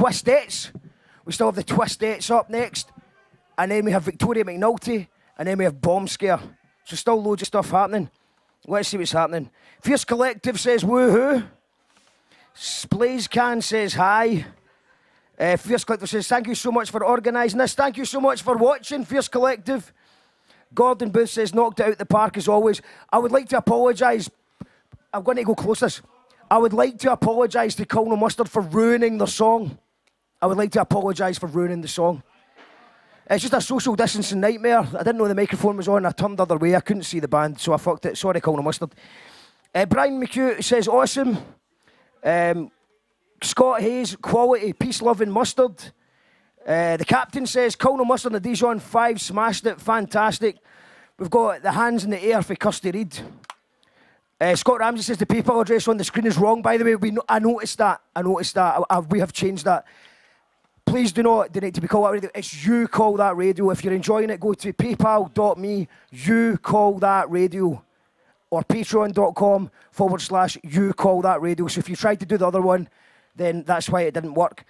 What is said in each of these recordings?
Twistettes. We still have the Twistettes up next. And then we have Victoria McNulty. And then we have Bomb Scare. So still loads of stuff happening. Let's see what's happening. Fierce Collective says woohoo. Splays Can says hi. Fierce Collective says thank you so much for organising this. Thank you so much for watching, Fierce Collective. Gordon Booth says knocked it out the park as always. I would like to apologise. I'm going to go close this. I would like to apologise to Colonel Mustard for ruining the song. I would like to apologise for ruining the song. It's just a social distancing nightmare. I didn't know the microphone was on. I turned the other way. I couldn't see the band, so I fucked it. Sorry, Colonel Mustard. Brian McHugh says awesome. Scott Hayes, quality, peace-loving mustard. The captain says Colonel Mustard and the Dijon 5 smashed it, fantastic. We've got the hands in the air for Kirsty Reid. Scott Ramsey says the PayPal address on the screen is wrong. By the way, I noticed that. We have changed that. Please do not donate to Be Call That Radio. It's You Call That Radio. If you're enjoying it, go to paypal.me, You Call That Radio, or patreon.com/You Call That Radio. So if you tried to do the other one, then that's why it didn't work.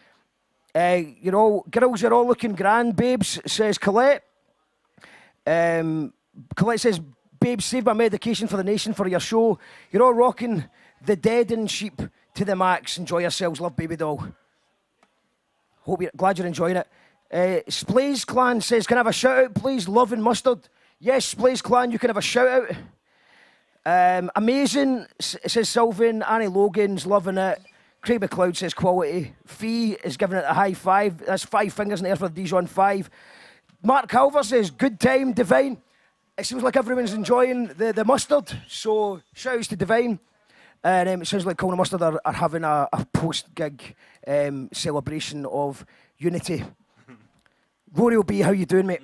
Girls are all looking grand, babes, says Colette. Colette says, babes, save my medication for the nation for your show. You're all rocking the Dead and Sheep to the max. Enjoy yourselves. Love, baby doll. Glad you're enjoying it. Splays Clan says, can I have a shout out, please? Love and Mustard. Yes, Splays Clan, you can have a shout out. Amazing, says Sylvan. Annie Logan's loving it. Craig McLeod says quality. Fee is giving it a high 5. That's 5 fingers in the air for the Dijon 5. Mark Calver says, good time, Divine. It seems like everyone's enjoying the mustard, so shouts to Divine. And it sounds like Colonel Mustard are having a post-gig celebration of unity. Rory O B, how you doing, mate?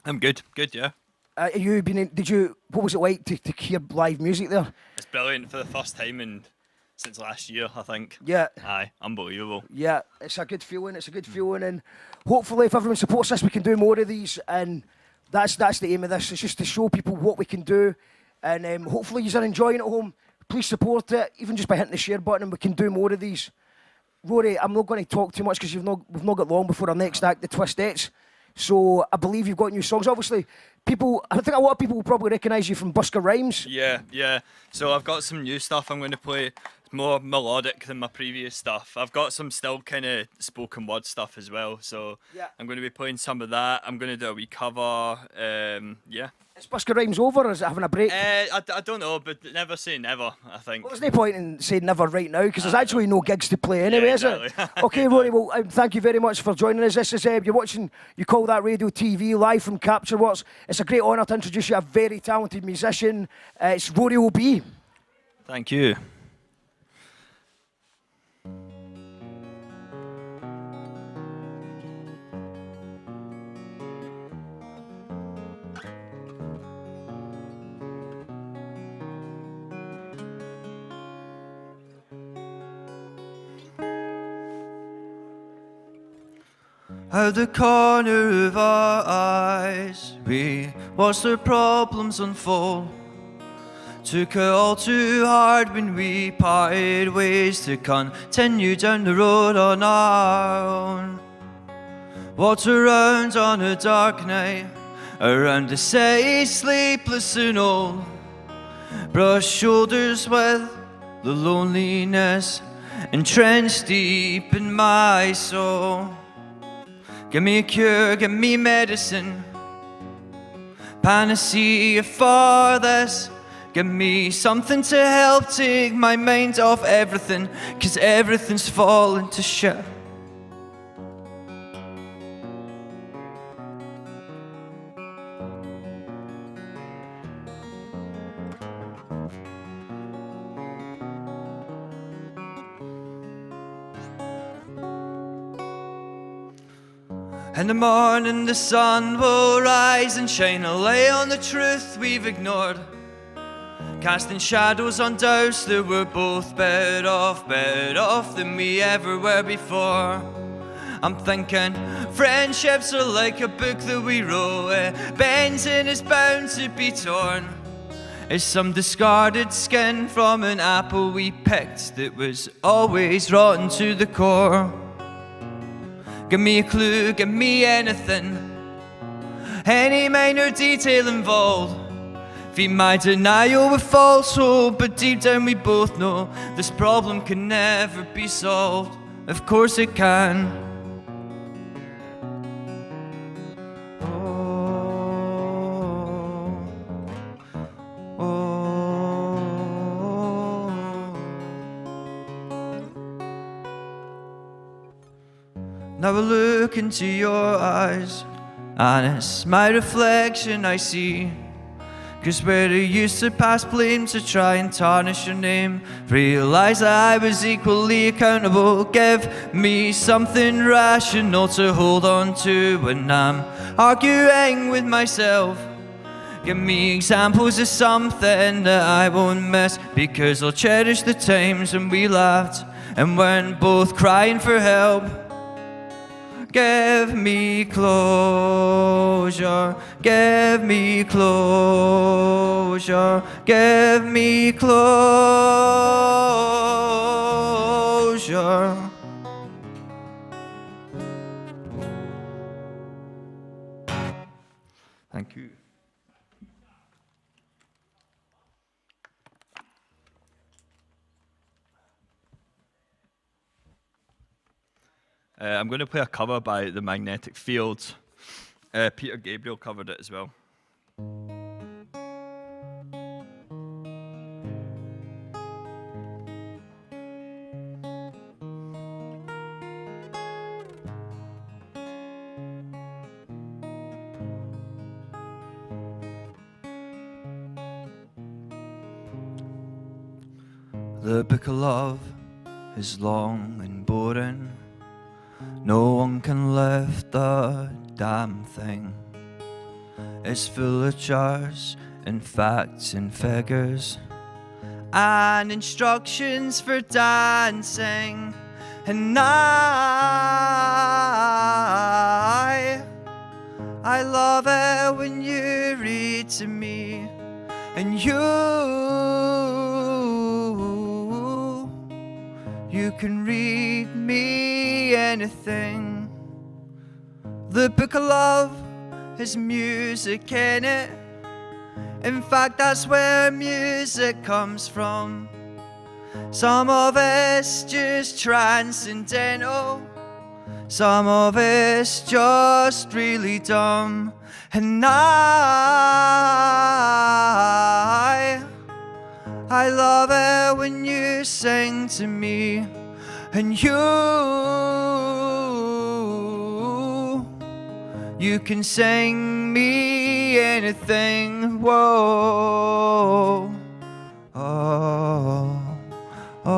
I'm good, yeah. What was it like to hear live music there? It's brilliant for the first time since last year, I think. Yeah. Aye, unbelievable. Yeah, it's a good feeling, and hopefully if everyone supports us, we can do more of these, and that's the aim of this. It's just to show people what we can do, and hopefully you're enjoying it at home. Please support it, even just by hitting the share button, and we can do more of these. Rory, I'm not going to talk too much because we've not got long before our next act, the Twistettes. So I believe you've got new songs. Obviously, I think a lot of people will probably recognise you from Busker Rhymes. Yeah. So I've got some new stuff I'm going to play. It's more melodic than my previous stuff. I've got some still kind of spoken word stuff as well. So yeah. I'm going to be playing some of that. I'm going to do a wee cover. Yeah. Is Busker Rhymes over, or is it having a break? I don't know, but never say never, I think. Well, there's no point in saying never right now, because there's actually no gigs to play anyway, exactly. Is it? Okay, Rory, well, thank you very much for joining us. This is, you're watching You Call That Radio TV, live from Captureworks. It's a great honour to introduce you, a very talented musician. It's Rory O B. Thank you. Out the corner of our eyes, we watched their problems unfold. Took it all too hard when we parted ways to continue down the road on our own. Walked around on a dark night, around the city sleepless and old. Brushed shoulders with the loneliness entrenched deep in my soul. Give me a cure, give me medicine, panacea for this. Give me something to help take my mind off everything, 'cause everything's falling to shit. In the morning the sun will rise and shine a light on the truth we've ignored, casting shadows on doubts that we're both better off than we ever were before. I'm thinking friendships are like a book that we wrote, it bends and is bound to be torn. It's some discarded skin from an apple we picked that was always rotten to the core. Give me a clue, give me anything, any minor detail involved. Feed my denial with false hope, but deep down we both know this problem can never be solved. Of course it can. Now I look into your eyes, and it's my reflection I see. 'Cause where I used to pass blame to try and tarnish your name, realize that I was equally accountable. Give me something rational to hold on to when I'm arguing with myself. Give me examples of something that I won't miss, because I'll cherish the times when we laughed and weren't both crying for help. Give me closure, give me closure, give me closure. Thank you. I'm going to play a cover by The Magnetic Fields. Peter Gabriel covered it as well. The book of love is long and boring. No one can lift a damn thing. It's full of charts and facts and figures and instructions for dancing. And I love it when you read to me, and you can read me anything. The book of love has music in it. In fact, that's where music comes from. Some of it's just transcendental, some of it's just really dumb. And I love it when you sing to me, and you can sing me anything. Whoa, oh, oh,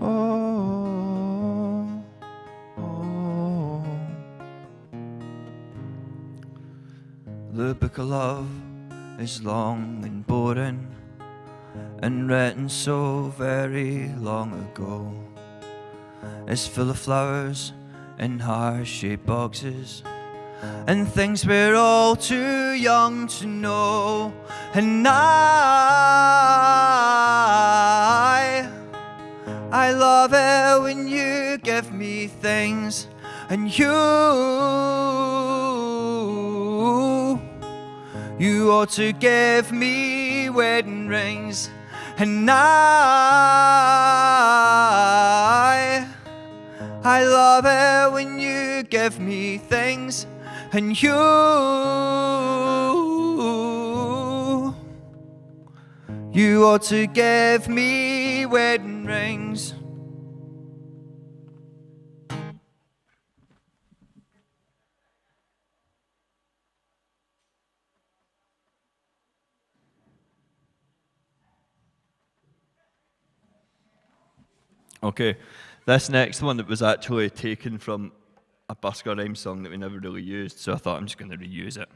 oh, oh. The book of love is long and boring, and written so very long ago. It's full of flowers in heart-shaped boxes and things we're all too young to know. And I love it when you give me things, and you ought to give me wedding rings. And I love it when you give me things, and you ought to give me wedding rings. Okay, this next one that was actually taken from a Busker Rhymes song that we never really used, so I thought I'm just going to reuse it.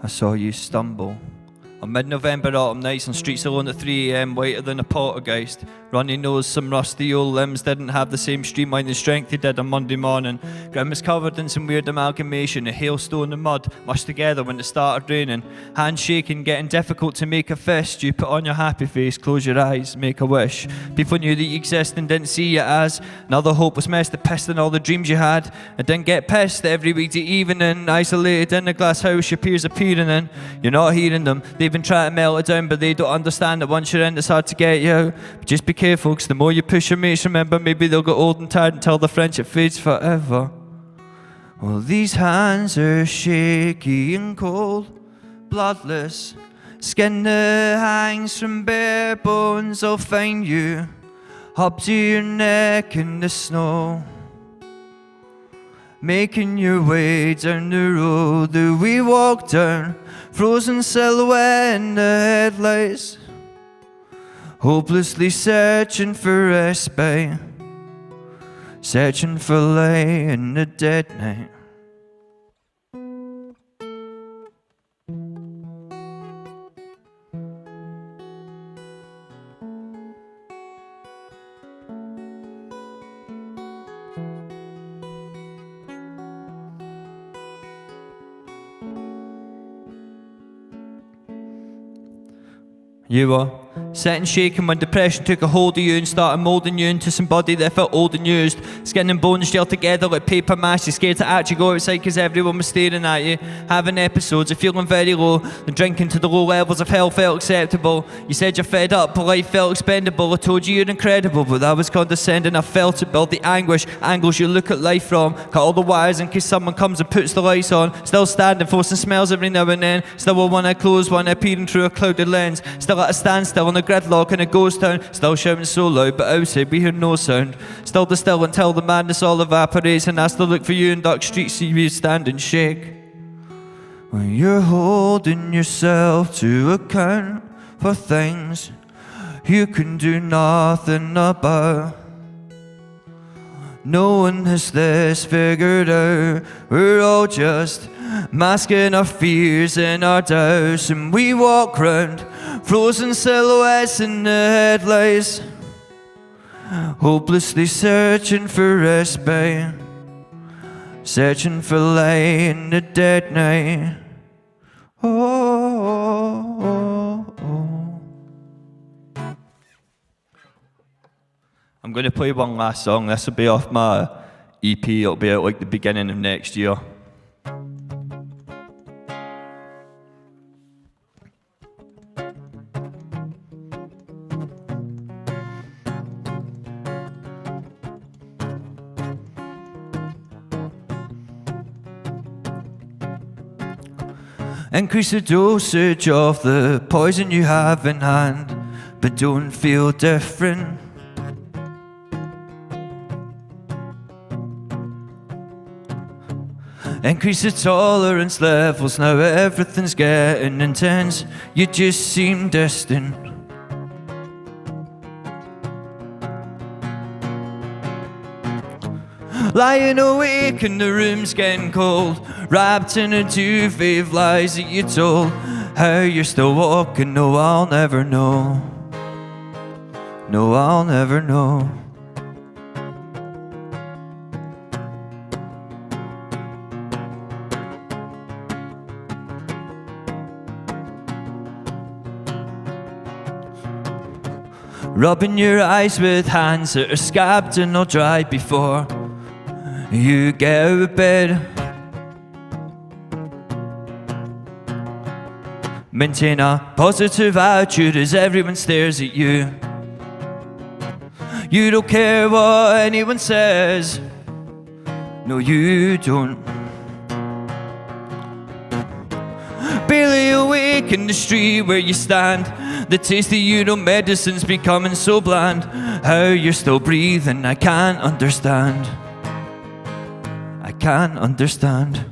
I saw you stumble. On mid-November autumn nights on streets alone at 3 AM, whiter than a poltergeist. Runny nose, some rusty old limbs didn't have the same streamlining strength they did on Monday morning. Ground was covered in some weird amalgamation of hailstone and mud, mushed together when it started raining. Hands shaking, getting difficult to make a fist. You put on your happy face, close your eyes, make a wish. People knew that you existed and didn't see you as another hopeless that pissed in all the dreams you had. And didn't get pissed every weekday evening, isolated in a glass house your peers appearing in. You're not hearing them, they've been trying to melt it down, but they don't understand that once you're in it's hard to get you out. But just be careful, cause the more you push your mates, remember, maybe they'll get old and tired until the friendship fades forever. Well, these hands are shaky and cold, bloodless, skin that hangs from bare bones. I'll find you up to your neck in the snow, making your way down the road that we walked down, frozen silhouette in the headlights, hopelessly searching for respite, searching for light in the dead night. You were sitting shaking when depression took a hold of you and started moulding you into somebody that felt old and used. Skin and bones gelled together like paper mache. You're scared to actually go outside because everyone was staring at you. Having episodes of feeling very low and drinking to the low levels of hell felt acceptable. You said you're fed up, but life felt expendable. I told you you're incredible, but that was condescending. I felt it build the anguish, angles you look at life from. Cut all the wires in case someone comes and puts the lights on. Still standing, forcing smells every now and then. Still with one eye closed, one eye peering through a clouded lens. Still at a standstill on a gridlock in a ghost town. Still shouting so loud, but outside we hear no sound. Still distill until the madness all evaporates, and I still look for you in dark streets, see you stand and shake. When you're holding yourself to account for things you can do nothing about. No one has this figured out. We're all just masking our fears and our doubts, and we walk round frozen silhouettes in the headlights, hopelessly searching for respite, searching for light in the dead night. Oh, oh, oh. I'm going to play one last song. This will be off my EP. It'll be out like the beginning of next year. Increase the dosage of the poison you have in hand, but don't feel different. Increase the tolerance levels, now everything's getting intense. You just seem distant. Lying awake and the room's getting cold, wrapped in a duvet of lies that you told. How you're still walking, no, I'll never know. No, I'll never know. Rubbing your eyes with hands that are scabbed and not dried before you get out of bed. Maintain a positive attitude as everyone stares at you. You don't care what anyone says. No, you don't. Barely awake in the street where you stand. The taste of you know medicine's becoming so bland. How you're still breathing, I can't understand. I can't understand.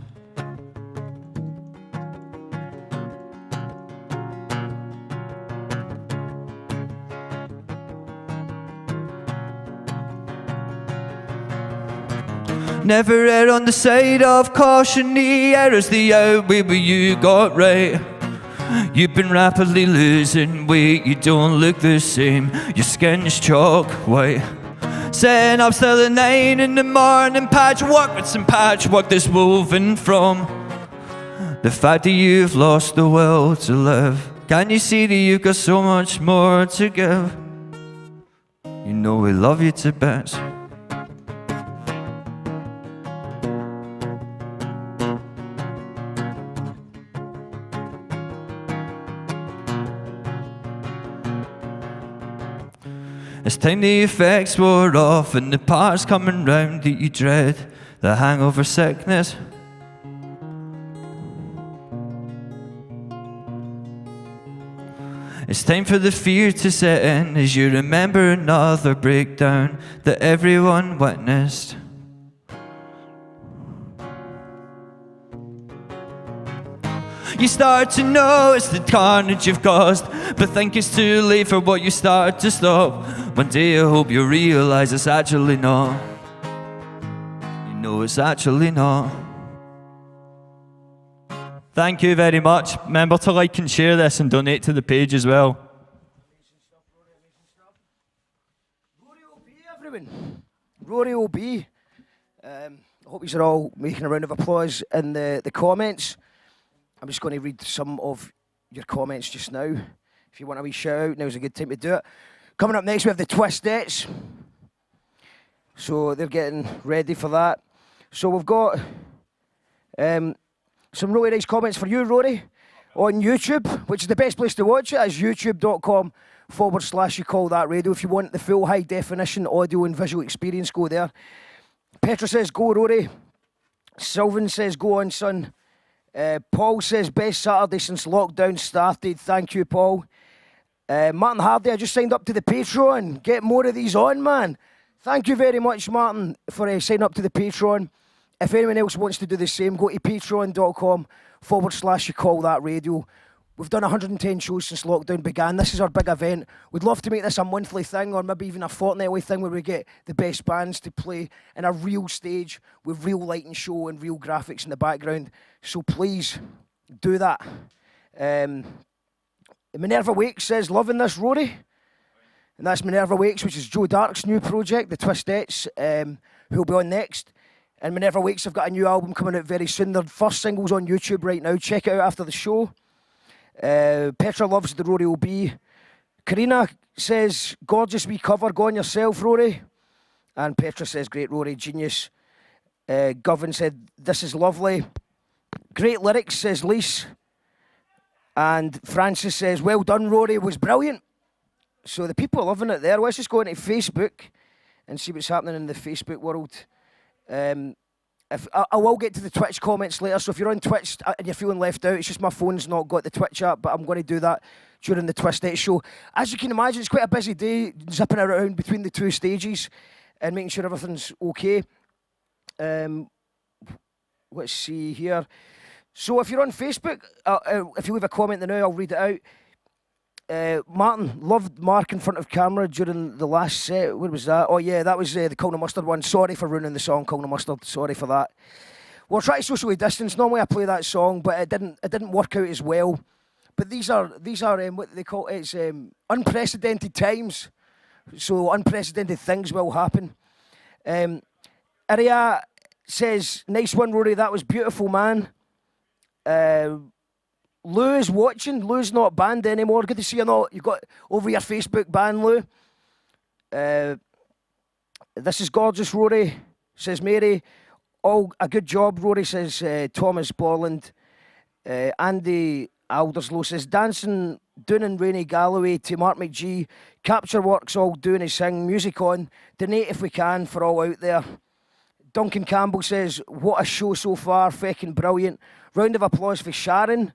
Never err on the side of caution, the error's the outway, but you got right. You've been rapidly losing weight, you don't look the same, your skin's chalk white. Setting up still at 9 in the morning, patchwork with some patchwork that's woven from the fact that you've lost the will to live. Can you see that you've got so much more to give? You know we love you to bits. It's time the effects wore off and the parts coming round that you dread, the hangover sickness. It's time for the fear to set in as you remember another breakdown that everyone witnessed. You start to notice the carnage you've caused, but think it's too late for what you start to stop. One day I hope you realise it's actually not. You know it's actually not. Thank you very much. Remember to like and share this and donate to the page as well. Rory O B, everyone. Rory O B. I hope you're all making a round of applause in the comments. I'm just going to read some of your comments just now. If you want a wee shout out, now's a good time to do it. Coming up next, we have the Twistettes. So they're getting ready for that. So we've got some really nice comments for you, Rory, on YouTube, which is the best place to watch it, is youtube.com/you call that radio. If you want the full high definition audio and visual experience, go there. Petra says, go Rory. Sylvan says, go on, son. Paul says, best Saturday since lockdown started. Thank you, Paul. Martin Hardy, I just signed up to the Patreon. Get more of these on, man. Thank you very much, Martin, for signing up to the Patreon. If anyone else wants to do the same, go to patreon.com/you call that radio. We've done 110 shows since lockdown began. This is our big event. We'd love to make this a monthly thing or maybe even a fortnightly thing where we get the best bands to play in a real stage with real lighting show and real graphics in the background. So please do that. Minerva Wakes says, loving this, Rory. And that's Minerva Wakes, which is Joe Dark's new project, the Twistettes, who'll be on next. And Minerva Wakes have got a new album coming out very soon. Their first single's on YouTube right now. Check it out after the show. Petra loves the Rory O B. Karina says, gorgeous wee cover. Go on yourself, Rory. And Petra says, great, Rory, genius. Govan said, this is lovely. Great lyrics, says Lise. And Francis says, well done, Rory, was brilliant. So the people are loving it there. Let's just go into Facebook and see what's happening in the Facebook world. If I will get to the Twitch comments later, so if you're on Twitch and you're feeling left out, it's just my phone's not got the Twitch app, but I'm going to do that during the Twisted show. As you can imagine, it's quite a busy day, zipping around between the two stages and making sure everything's okay. Let's see here. So if you're on Facebook, if you leave a comment now, I'll read it out. Martin, loved Mark in front of camera during the last set. What was that? Oh yeah, that was the Colin Mustard one. Sorry for ruining the song, Colin Mustard. Sorry for that. We'll try to socially distance. Normally I play that song, but it didn't work out as well. But these are what they call it's unprecedented times. So unprecedented things will happen. Aria says, nice one, Rory. That was beautiful, man. Lou is watching. Lou's not banned anymore. Good to see you got over your Facebook ban, Lou. This is gorgeous, Rory, says Mary. Oh, a good job, Rory, says Thomas Borland. Andy Alderslow says, dancing down in Rainy Galloway to Mark McGee. Captureworks all doing his thing. Music on. Donate if we can for all out there. Duncan Campbell says, what a show so far. Feckin' brilliant. Round of applause for Sharon.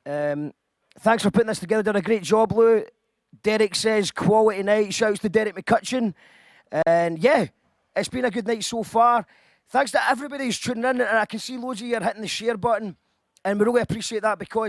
Thanks for putting this together. Done a great job, Lou. Derek says, quality night. Shouts to Derek McCutcheon. And yeah, it's been a good night so far. Thanks to everybody who's tuning in. And I can see loads of you are hitting the share button. And we really appreciate that because